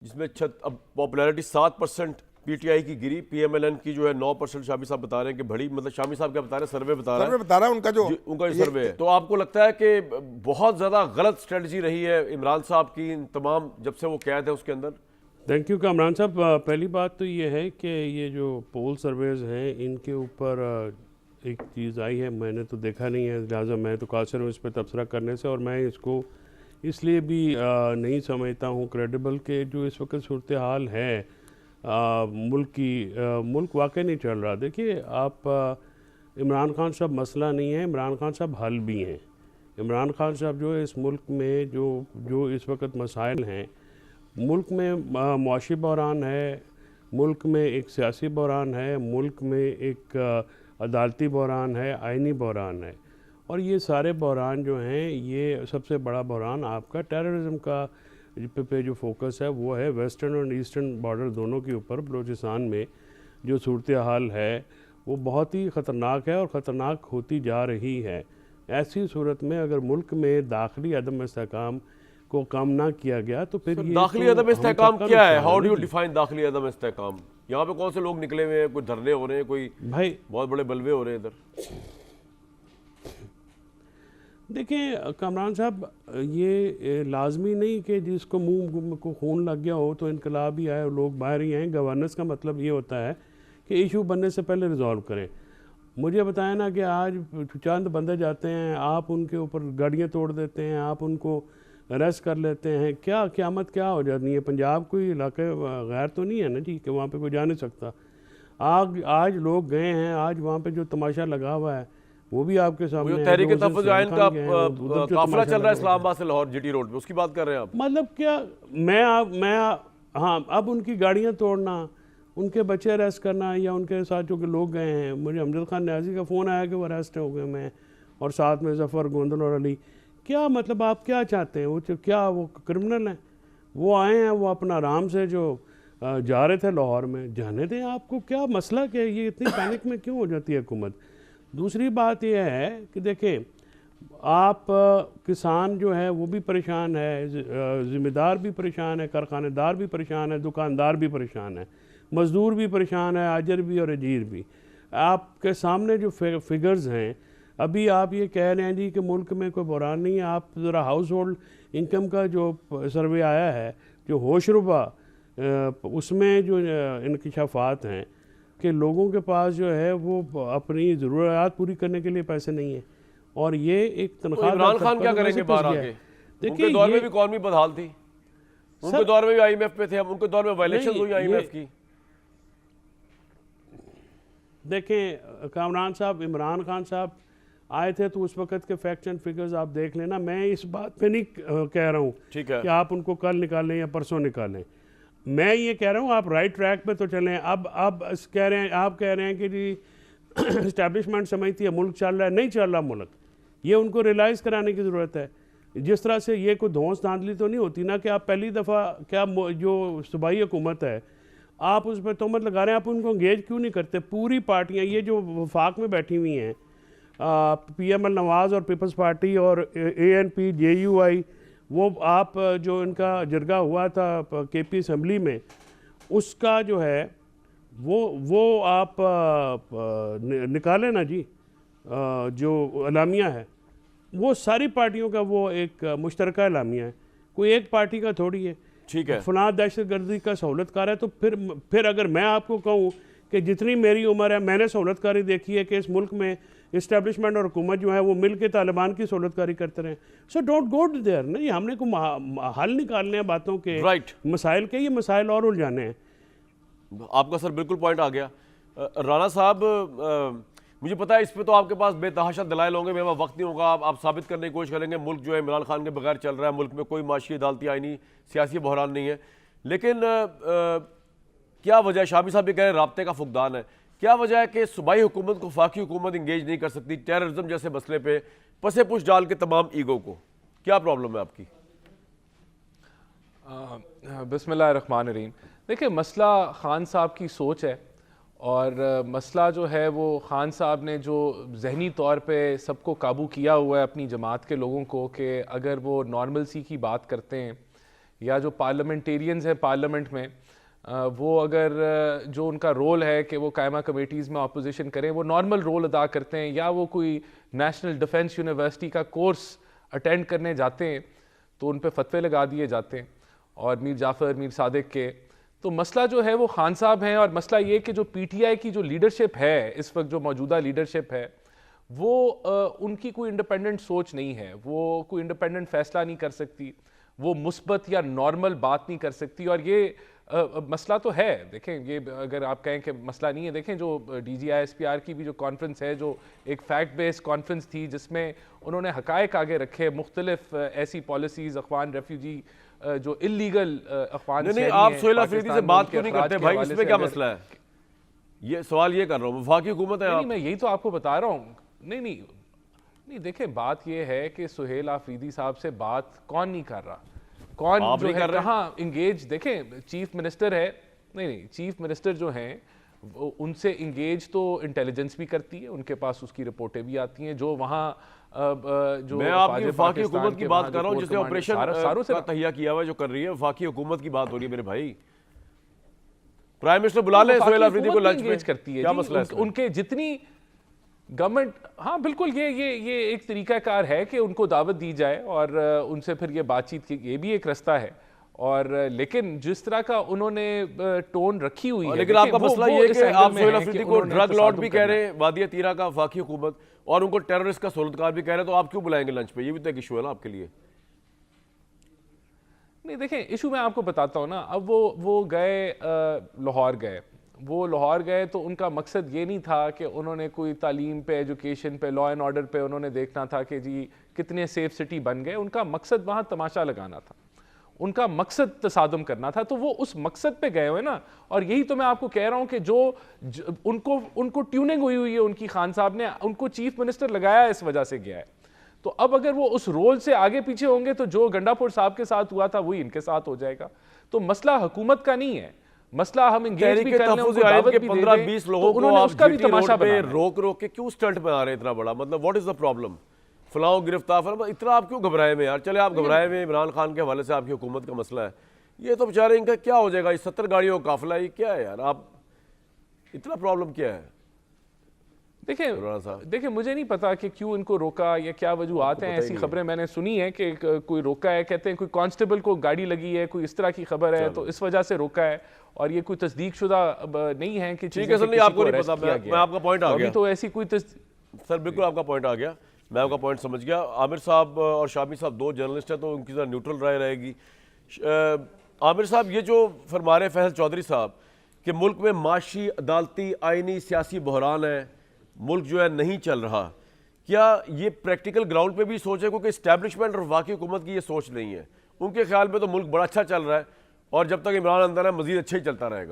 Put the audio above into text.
जिसमें अब popularity 7% PTI की गिरी, पीएमएलएन की जो है 9%। शामी साहब बता रहे हैं कि बड़ी, मतलब शामी साहब क्या बता रहे हैं, सर्वे बता रहा है उनका जो सर्वे है। तो आपको लगता है कि बहुत ज्यादा गलत स्ट्रेटजी रही है इमरान साहब की इन तमाम, जब से वो कैद है उसके अंदर? थैंक यू कामरान साहब। पहली बात तो ये है कि ये जो पोल सर्वेज हैं इनके ऊपर एक चीज़ आई है, मैंने तो देखा नहीं है, लिहाजा मैं तो कासिर हूँ इस पर तबसरा करने से, और मैं इसको इसलिए भी नहीं समझता हूँ क्रेडिबल के जो इस वक्त सूरत हाल है मुल्क वाकई नहीं चल रहा। देखिए आप, इमरान खान साहब मसला नहीं है, इमरान खान साहब हल भी हैं। इमरान खान साहब जो है इस मुल्क में जो इस वक्त मसाइल हैं, मुल्क में मुआशी बहरान है, मुल्क में एक सियासी बहरान है, मुल्क में एक अदालती बहरान है, आइनी बहरान है, और ये सारे बहरान जो हैं, ये सबसे बड़ा बहरान आपका टेररिज्म का पे जो फोकस है वो है वेस्टर्न और ईस्टर्न बॉर्डर दोनों के ऊपर। बलूचिस्तान में जो सूरत हाल है वो बहुत ही ख़तरनाक है और ख़तरनाक होती जा रही है। ऐसी सूरत में अगर मुल्क में दाखिली अदम इस्तेहकाम को कम ना किया गया तो फिर ये दाखिली तो अदम इस्तेहकाम क्या है? हाउ डू यू जी। डिफाइन दाखिली अदम इस्तेहकाम? यहाँ पे कौन से लोग निकले हुए हैं? कोई धरने हो रहे हैं, कोई भाई बहुत बड़े बलवे हो रहे हैं इधर? देखिए कामरान साहब, ये लाजमी नहीं कि जिसको मुंह को खून लग गया हो तो इनकलाब ही आए और लोग बाहर ही आएँ। गवर्नेंस का मतलब ये होता है कि इशू बनने से पहले रिजॉल्व करें। मुझे बताया ना कि आज चंद बंदे जाते हैं, आप उनके ऊपर गाड़ियाँ तोड़ देते हैं, आप उनको अरेस्ट कर लेते हैं। क्या क़यामत क्या हो जाती है? पंजाब कोई इलाके गैर तो नहीं है ना जी कि वहाँ पे कोई जा नहीं सकता। आज लोग गए हैं, आज वहाँ पे जो तमाशा लगा हुआ है वो भी आपके सामने है। तहरीक तहफ़्फ़ुज़ आइन का उधर जो काफिला तमाशा चल रहा है लगा इस्लामाबाद से लाहौर जीटी रोड पे, उसकी बात कर रहे हैं आप? मतलब क्या, हाँ, अब उनकी गाड़ियाँ तोड़ना, उनके बच्चे अरेस्ट करना, या उनके साथ जो कि लोग गए हैं, मुझे अमजद खान न्याजी का फ़ोन आया कि वो अरेस्ट हो गए मैं, और साथ में जफ़र, गोंदल और अली। क्या मतलब आप क्या चाहते हैं? वो क्या वो क्रिमिनल हैं? वो आए हैं, वो अपना आराम से जो जा रहे थे लाहौर में, जाने दें। आपको क्या मसला क्या है? ये इतनी पैनिक में क्यों हो जाती है हुकूमत? दूसरी बात यह है कि देखें, आप किसान जो है वो भी परेशान है, ज़िम्मेदार भी परेशान है, कारखानेदार भी परेशान है, दुकानदार भी परेशान है, मज़दूर भी परेशान है, आजर भी और अजीर भी। आपके सामने जो फिगर्स हैं, अभी आप ये कह रहे हैं जी कि मुल्क में कोई बहरान नहीं है। आप ज़रा हाउस होल्ड इनकम का जो सर्वे आया है, जो होशरुबा, उसमें जो इंकशाफात हैं कि लोगों के पास जो है वो अपनी ज़रूरियात पूरी करने के लिए पैसे नहीं हैं, और ये एक तनख्वाह। इमरान खान क्या करेंगे बाहर आके? उनके दौर में भी कौमी बदहाल थी, उनके दौर में भी आईएमएफ पे थे, हम उनके दौर में वायलेशन हुई आईएमएफ की। देखें कामरान साहब, इमरान खान साहब आए थे तो उस वक्त के फैक्ट्स एंड फिगर्स आप देख लेना। मैं इस बात पे नहीं कह रहा हूँ कि आप उनको कल निकालें या परसों निकालें। मैं ये कह रहा हूँ आप राइट ट्रैक पे तो चलें। अब आप कह रहे हैं कि जी इस्टेब्लिशमेंट समझती है मुल्क चल रहा है, नहीं चल रहा मुल्क। ये उनको रियलाइज़ कराने की ज़रूरत है। जिस तरह से ये कोई धौंस धांधली तो नहीं होती ना कि आप पहली दफ़ा क्या जो सूबाई हुकूमत है आप उस पर तोहमत लगा रहे हैं, आप उनको इंगेज क्यों नहीं करते? पूरी पार्टियाँ ये जो वफाक में बैठी हुई हैं, PML नवाज़ और पीपल्स पार्टी और ANP JUI, वो आप जो इनका जरगा हुआ था KP असम्बली में, उसका जो है वो आप निकालें ना जी। जो एलामिया है वो सारी पार्टियों का वो एक मुश्तरका एलामिया है, कोई एक पार्टी का थोड़ी है। ठीक है, फलां दहशतगर्दी का सहूलतकार है तो फिर अगर मैं आपको कहूँ कि जितनी मेरी उम्र है मैंने सहूलतकारी देखी है कि इस मुल्क में इस्टेब्लिशमेंट और हुकूमत जो है वो मिल के तालिबान की सहूलतकारी करते रहे। So don't go to there. नहीं, हमने को हल निकालने हैं बातों के, मसाइल के, ये मसाइल और उलझाने हैं। आपका सर बिल्कुल पॉइंट आ गया। राणा साहब, मुझे पता है इस पे तो आपके पास बेतहाशा दलाइल होंगे, मेरे पास वक्त नहीं होगा। आप साबित करने की कोशिश करेंगे मुल्क जो है इमरान खान के बगैर चल रहा है, मुल्क में कोई माशी, अदालती, आईनी, सियासी बहरान नहीं है। लेकिन क्या वजह है? शामी साहब ये कह रहे हैं राब्ते का फुकदान है। क्या वजह है कि सूबाई हुकूमत को वफाकी हुकूमत इंगेज नहीं कर सकती टेररिज्म जैसे मसले पे, पसे पुश डाल के तमाम ईगो को? क्या प्रॉब्लम है आपकी? बिस्मिल्लाहिर्रहमानिर्रहीम। देखिए, मसला खान साहब की सोच है, और मसला जो है वो खान साहब ने जो जहनी तौर पे सबको काबू किया हुआ है अपनी जमात के लोगों को, कि अगर वो नॉर्मल सी की बात करते हैं या जो पार्लियामेंटेरियंस हैं पार्लियामेंट में, वो अगर जो उनका रोल है कि वो कायमा कमेटीज़ में अपोजिशन करें, वो नॉर्मल रोल अदा करते हैं, या वो कोई नेशनल डिफेंस यूनिवर्सिटी का कोर्स अटेंड करने जाते हैं, तो उन पे फतवे लगा दिए जाते हैं, और मीर जाफ़र, मीर सादिक के। तो मसला जो है वो खान साहब हैं, और मसला ये कि जो पीटीआई की जो लीडरशिप है इस वक्त, जो मौजूदा लीडरशिप है, वो उनकी कोई इंडिपेंडेंट सोच नहीं है, वो कोई इंडिपेंडेंट फैसला नहीं कर सकती, वो मुस्बत या नॉर्मल बात नहीं कर सकती। और ये मसला तो है, देखें, ये अगर आप कहें कि मसला नहीं है, देखें जो DGISPR की भी जो कॉन्फ्रेंस है, जो एक फैक्ट बेस्ड कॉन्फ्रेंस थी, जिसमें उन्होंने हकायक आगे रखे, मुख्तलिफ ऐसी पॉलिसीज, अफवान रेफ्यूजी जो इलीगल अफवान, नहीं, आप सोहेल अफरीदी से बात क्यों नहीं करते भाई, इसमें क्या मसला है? ये सवाल ये कर रहा हूँ, वफाकी हुकूमत है। नहीं, मैं यही तो आपको बता रहा हूँ। नहीं, देखें, बात ये है कि सोहेल अफरीदी साहब से बात कौन नहीं कर रहा, कौन आप जो नहीं है कर रहे? कहाँ इंगेज। देखें, चीफ मिनिस्टर है, नहीं, चीफ मिनिस्टर जो हैं उनसे इंगेज तो इंटेलिजेंस भी करती है, उनके पास उसकी रिपोर्टें भी आती हैं, जो वहाँ जो मैं आपकी वफाकी हुकूमत की बात कर रहा हूँ, जिसने ऑपरेशन का तहिया किया हुआ, जो कर रही है, वफाकी हुकूमत की बात हो रही है मेरे भाई। प्राइम मिनिस्टर बुला ले सोहेल अफरीदी को लंच पे, करती है, क्या मसला है? उनके जितनी गवर्नमेंट, हाँ बिल्कुल, ये एक तरीकाकार है कि उनको दावत दी जाए और उनसे फिर ये बातचीत की, ये भी एक रास्ता है। और लेकिन जिस तरह का उन्होंने टोन रखी हुई है, लेकिन आपका मसला ये है कि आप सोहेल अफरीदी को ड्रग लॉर्ड भी कह रहे हैं, वादिया तीरा का वफाकी हुकूमत, और उनको टेररिस्ट का सोलतकार भी कह रहे हैं, तो आप क्यों बुलाएंगे लंच पे? ये भी तो एक इशू है ना आपके लिए। नहीं, देखें, इशू मैं आपको बताता हूँ ना। अब वो गए, लाहौर गए, वो लाहौर गए तो उनका मकसद ये नहीं था कि उन्होंने कोई तालीम पे, एजुकेशन पे, लॉ एंड ऑर्डर पे उन्होंने देखना था कि जी कितने सेफ सिटी बन गए। उनका मकसद वहाँ तमाशा लगाना था, उनका मकसद तसादुम करना था, तो वो उस मकसद पे गए हुए ना। और यही तो मैं आपको कह रहा हूँ कि जो उनको ट्यूनिंग हुई है उनकी, खान साहब ने उनको चीफ मिनिस्टर लगाया, इस वजह से गया है। तो अब अगर वो उस रोल से आगे पीछे होंगे तो जो गंडापुर साहब के साथ हुआ था वही इनके साथ हो जाएगा। तो मसला हुकूमत का नहीं है, मसला हम इंगेज भी कर लें, उनको दावत भी दे दें, 15-20 लोगों को आप उसका भी तमाशा पे रोक के क्यों स्टंट पे आ रहे हैं इतना बड़ा? मतलब व्हाट इज द प्रॉब्लम? फलाओ गिरफ्तार, इतना आप क्यों घबराए में यार? चले आप घबराए में, इमरान खान के हवाले से आपकी हुकूमत का मसला है, ये तो बेचारे इनका क्या हो जाएगा? 70 गाड़ियों का काफिला, ये क्या है यार? आप इतना प्रॉब्लम क्या है? देखिए, मुझे नहीं पता कि क्यों इनको रोका या क्या वजूहात हैं। ऐसी खबरें मैंने सुनी है कि कोई रोका है, कहते हैं कोई कांस्टेबल को गाड़ी लगी है, कोई इस तरह की खबर है, तो इस वजह से रोका है। और ये कोई तस्दीक शुदा नहीं है कि ठीक है सर, नहीं आपको नहीं पता, मैं आपका पॉइंट आ गया। तो ऐसी कोई सर बिल्कुल आपका पॉइंट आ गया, मैं आपका पॉइंट समझ गया। आमिर साहब और शामी साहब दो जर्नलिस्ट हैं, तो उनकी ज़रा न्यूट्रल राय रहेगी। आमिर साहब, ये जो फरमा रहे फैसल चौधरी साहब कि मुल्क में माशी, अदालती, आइनी, सियासी बहरान है, मुल्क जो है नहीं चल रहा, क्या ये प्रैक्टिकल ग्राउंड पे भी सोच है? क्योंकि इस्टेब्लिशमेंट और वाकई हुकूमत की ये सोच नहीं है। उनके ख्याल में तो मुल्क बड़ा अच्छा चल रहा है, और जब तक इमरान अंदर है मजीद अच्छा ही चलता रहेगा।